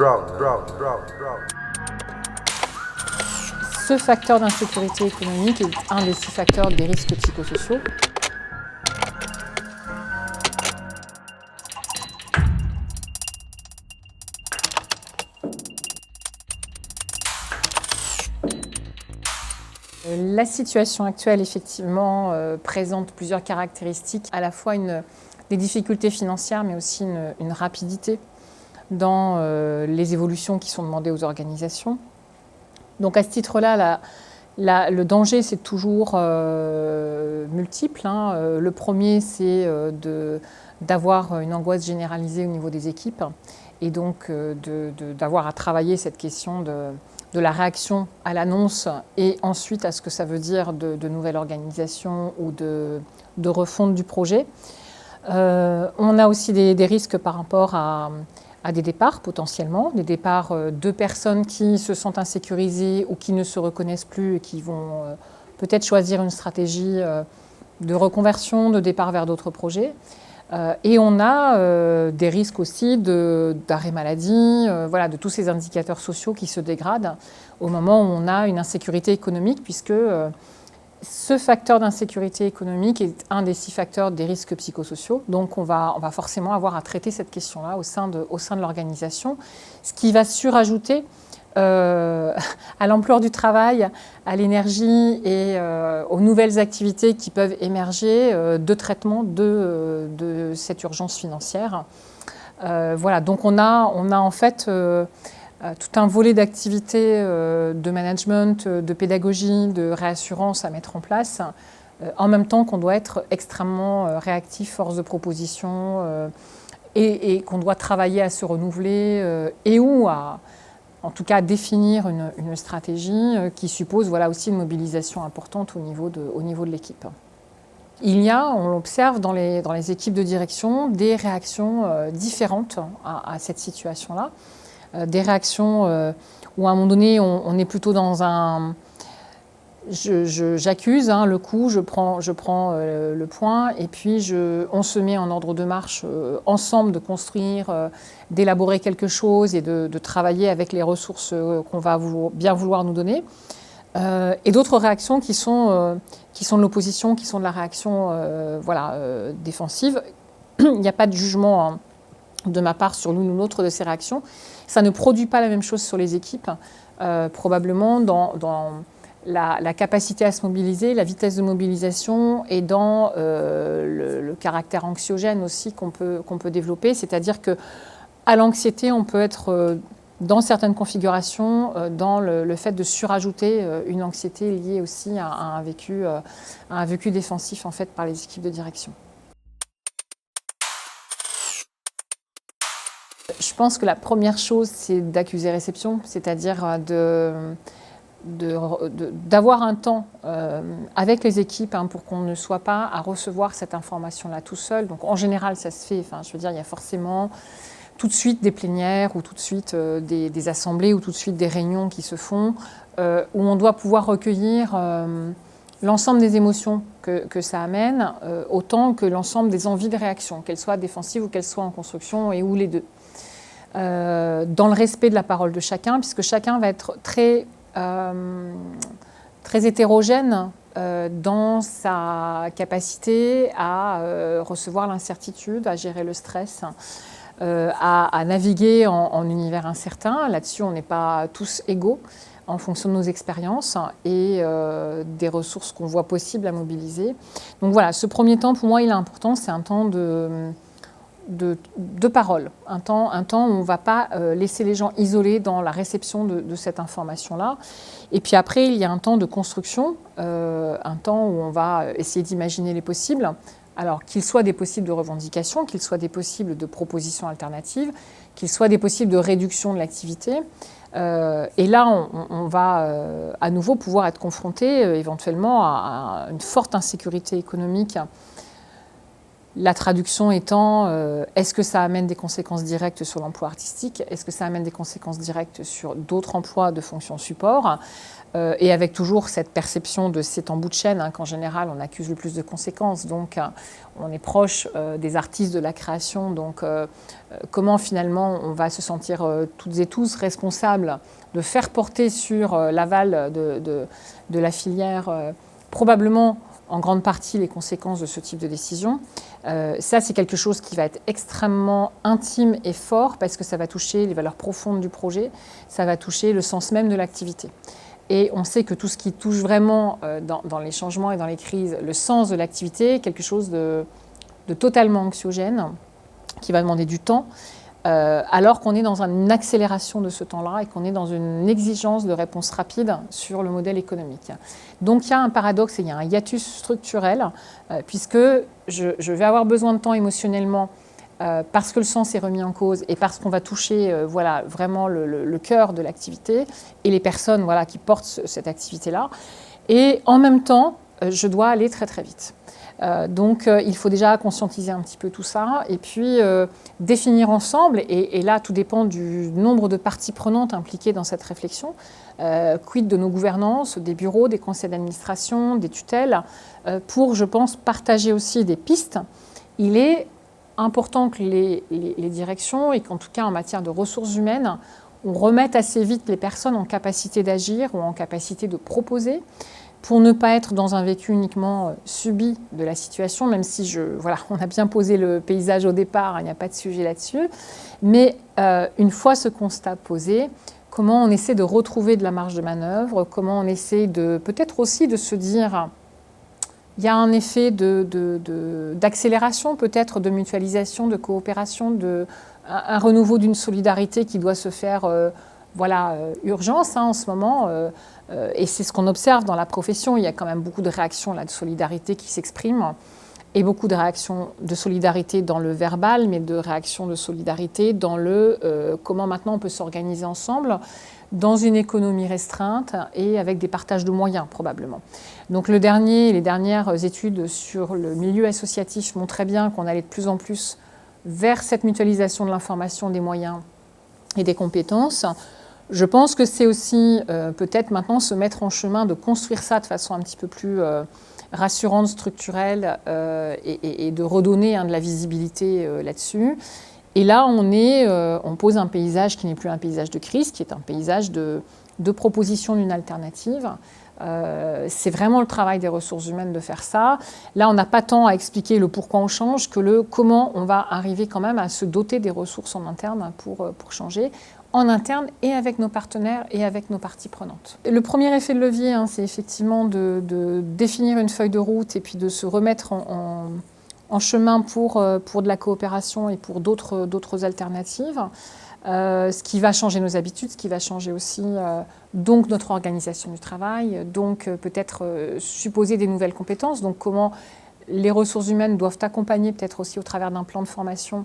Ce facteur d'insécurité économique est un des 6 facteurs des risques psychosociaux. La situation actuelle, effectivement, présente plusieurs caractéristiques, à la fois des difficultés financières, mais aussi une rapidité dans les évolutions qui sont demandées aux organisations. Donc à ce titre-là, le danger, c'est toujours multiple. Le premier, c'est d'avoir une angoisse généralisée au niveau des équipes et donc d'avoir à travailler cette question de la réaction à l'annonce et ensuite à ce que ça veut dire de nouvelle organisation ou de refonte du projet. On a aussi des risques par rapport à des départs potentiellement, des départs de personnes qui se sentent insécurisées ou qui ne se reconnaissent plus et qui vont peut-être choisir une stratégie de reconversion, de départ vers d'autres projets. Et on a des risques aussi d'arrêt maladie, de tous ces indicateurs sociaux qui se dégradent au moment où on a une insécurité économique, puisque ce facteur d'insécurité économique est un des 6 facteurs des risques psychosociaux. Donc on va forcément avoir à traiter cette question-là au sein de l'organisation, ce qui va surajouter à l'ampleur du travail, à l'énergie et aux nouvelles activités qui peuvent émerger de traitement de cette urgence financière. Donc on a en fait tout un volet d'activités de management, de pédagogie, de réassurance à mettre en place, en même temps qu'on doit être extrêmement réactif, force de proposition, et qu'on doit travailler à se renouveler en tout cas définir une stratégie qui suppose aussi une mobilisation importante au niveau de l'équipe. Il y a, on l'observe dans les équipes de direction, des réactions différentes à cette situation-là. Des réactions où à un moment donné on est plutôt dans un j'accuse le coup, je prends le point et puis on se met en ordre de marche ensemble de construire, d'élaborer quelque chose et de travailler avec les ressources qu'on va bien vouloir nous donner. Et d'autres réactions qui sont de l'opposition, qui sont de la réaction défensive. Il n'y a pas de jugement de ma part sur l'une ou l'autre de ces réactions. Ça ne produit pas la même chose sur les équipes, probablement dans la capacité à se mobiliser, la vitesse de mobilisation et dans le caractère anxiogène aussi qu'on peut développer. C'est-à-dire qu'à l'anxiété, on peut être dans certaines configurations dans le fait de surajouter une anxiété liée aussi à un vécu défensif en fait, par les équipes de direction. Je pense que la première chose, c'est d'accuser réception, c'est-à-dire d'avoir un temps avec les équipes pour qu'on ne soit pas à recevoir cette information-là tout seul. Donc en général, ça se fait. Il y a forcément tout de suite des plénières ou tout de suite des assemblées ou tout de suite des réunions qui se font où on doit pouvoir recueillir l'ensemble des émotions que ça amène, autant que l'ensemble des envies de réaction, qu'elles soient défensives ou qu'elles soient en construction ou les deux. Dans le respect de la parole de chacun, puisque chacun va être très hétérogène dans sa capacité à recevoir l'incertitude, à gérer le stress, à naviguer en univers incertain. Là-dessus, on n'est pas tous égaux en fonction de nos expériences et des ressources qu'on voit possibles à mobiliser. Donc voilà, ce premier temps, pour moi, il est important. C'est un temps de parole, un temps où on ne va pas laisser les gens isolés dans la réception de cette information-là. Et puis après, il y a un temps de construction, un temps où on va essayer d'imaginer les possibles, alors qu'ils soient des possibles de revendication, qu'ils soient des possibles de propositions alternatives, qu'ils soient des possibles de réduction de l'activité. Et là, on va à nouveau pouvoir être confronté éventuellement à une forte insécurité économique La traduction étant, est-ce que ça amène des conséquences directes sur l'emploi artistique? Est-ce que ça amène des conséquences directes sur d'autres emplois de fonction support? Et avec toujours cette perception de c'est en bout de chaîne, qu'en général on accuse le plus de conséquences. Donc on est proche des artistes de la création. Donc comment finalement on va se sentir toutes et tous responsables de faire porter sur l'aval de la filière probablement en grande partie les conséquences de ce type de décision. Ça, c'est quelque chose qui va être extrêmement intime et fort parce que ça va toucher les valeurs profondes du projet, ça va toucher le sens même de l'activité. Et on sait que tout ce qui touche vraiment dans les changements et dans les crises, le sens de l'activité est quelque chose de totalement anxiogène, qui va demander du temps, alors qu'on est dans une accélération de ce temps-là et qu'on est dans une exigence de réponse rapide sur le modèle économique. Donc il y a un paradoxe et il y a un hiatus structurel, puisque je vais avoir besoin de temps émotionnellement parce que le sens est remis en cause et parce qu'on va toucher vraiment le cœur de l'activité et les personnes qui portent cette activité-là. Et en même temps, je dois aller très très vite. Donc il faut déjà conscientiser un petit peu tout ça et puis définir ensemble, et là tout dépend du nombre de parties prenantes impliquées dans cette réflexion, quid de nos gouvernances, des bureaux, des conseils d'administration, des tutelles, pour, je pense, partager aussi des pistes. Il est important que les directions, et qu'en tout cas en matière de ressources humaines, on remette assez vite les personnes en capacité d'agir ou en capacité de proposer, pour ne pas être dans un vécu uniquement subi de la situation, même si on a bien posé le paysage au départ, il n'y a pas de sujet là-dessus. Mais une fois ce constat posé, comment on essaie de retrouver de la marge de manœuvre, comment on essaie peut-être aussi de se dire, il y a un effet d'accélération, peut-être de mutualisation, de coopération, un renouveau d'une solidarité qui doit se faire urgence en ce moment. Et c'est ce qu'on observe dans la profession. Il y a quand même beaucoup de réactions de solidarité qui s'expriment, et beaucoup de réactions de solidarité dans le verbal, mais de réactions de solidarité dans comment maintenant on peut s'organiser ensemble dans une économie restreinte et avec des partages de moyens probablement. Donc les dernières études sur le milieu associatif montraient bien qu'on allait de plus en plus vers cette mutualisation de l'information, des moyens et des compétences. Je pense que c'est aussi peut-être maintenant se mettre en chemin de construire ça de façon un petit peu plus rassurante, structurelle, et de redonner de la visibilité là-dessus. Et là, on pose un paysage qui n'est plus un paysage de crise, qui est un paysage de proposition d'une alternative. C'est vraiment le travail des ressources humaines de faire ça. Là, on n'a pas tant à expliquer le pourquoi on change que le comment on va arriver quand même à se doter des ressources en interne pour changer, en interne et avec nos partenaires et avec nos parties prenantes. Le premier effet de levier, c'est effectivement de définir une feuille de route et puis de se remettre en chemin pour de la coopération et pour d'autres alternatives. Ce qui va changer nos habitudes, ce qui va changer aussi donc notre organisation du travail, donc peut-être supposer des nouvelles compétences, donc comment les ressources humaines doivent accompagner peut-être aussi au travers d'un plan de formation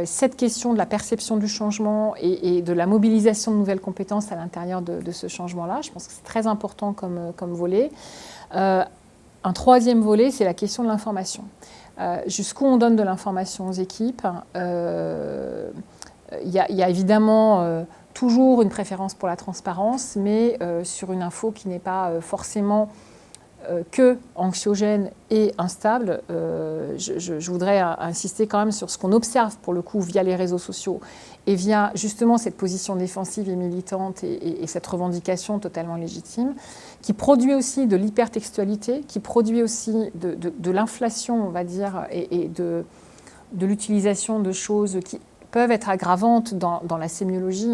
cette question de la perception du changement et de la mobilisation de nouvelles compétences à l'intérieur de ce changement-là. Je pense que c'est très important comme volet. Un troisième volet, c'est la question de l'information. Jusqu'où on donne de l'information aux équipes. Il y a évidemment toujours une préférence pour la transparence, mais sur une info qui n'est pas forcément que anxiogène et instable. Je voudrais insister quand même sur ce qu'on observe pour le coup via les réseaux sociaux et via justement cette position défensive et militante et cette revendication totalement légitime, qui produit aussi de l'hypertextualité, qui produit aussi de l'inflation, on va dire, et de l'utilisation de choses qui peuvent être aggravantes dans la sémiologie,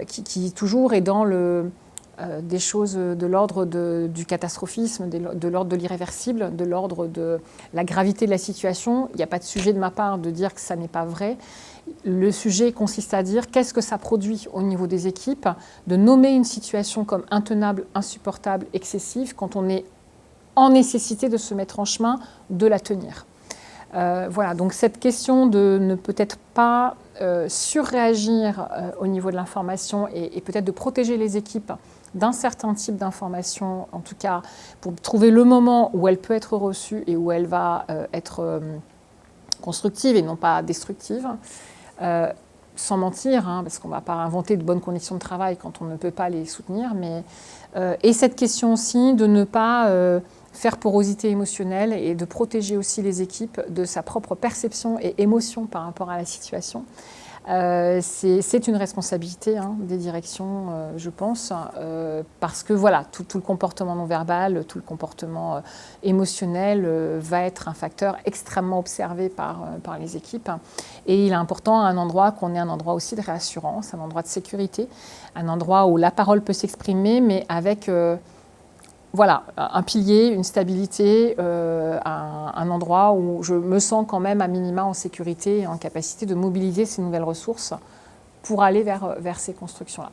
qui toujours est dans des choses de l'ordre du catastrophisme, de l'ordre de l'irréversible, de l'ordre de la gravité de la situation. Il n'y a pas de sujet de ma part de dire que ça n'est pas vrai. Le sujet consiste à dire qu'est-ce que ça produit au niveau des équipes, de nommer une situation comme intenable, insupportable, excessive, quand on est en nécessité de se mettre en chemin de la tenir. Voilà, donc cette question de ne peut-être pas surréagir au niveau de l'information et peut-être de protéger les équipes d'un certain type d'information, en tout cas pour trouver le moment où elle peut être reçue et où elle va être constructive et non pas destructive. Sans mentir, parce qu'on ne va pas inventer de bonnes conditions de travail quand on ne peut pas les soutenir, mais et cette question aussi de ne pas faire porosité émotionnelle et de protéger aussi les équipes de sa propre perception et émotion par rapport à la situation. C'est une responsabilité des directions, je pense, parce que voilà, tout le comportement non verbal, tout le comportement émotionnel va être un facteur extrêmement observé par les équipes. Et il est important à un endroit qu'on ait un endroit aussi de réassurance, un endroit de sécurité, un endroit où la parole peut s'exprimer, mais avec voilà, un pilier, une stabilité, un endroit où je me sens quand même à minima en sécurité et en capacité de mobiliser ces nouvelles ressources pour aller vers ces constructions-là.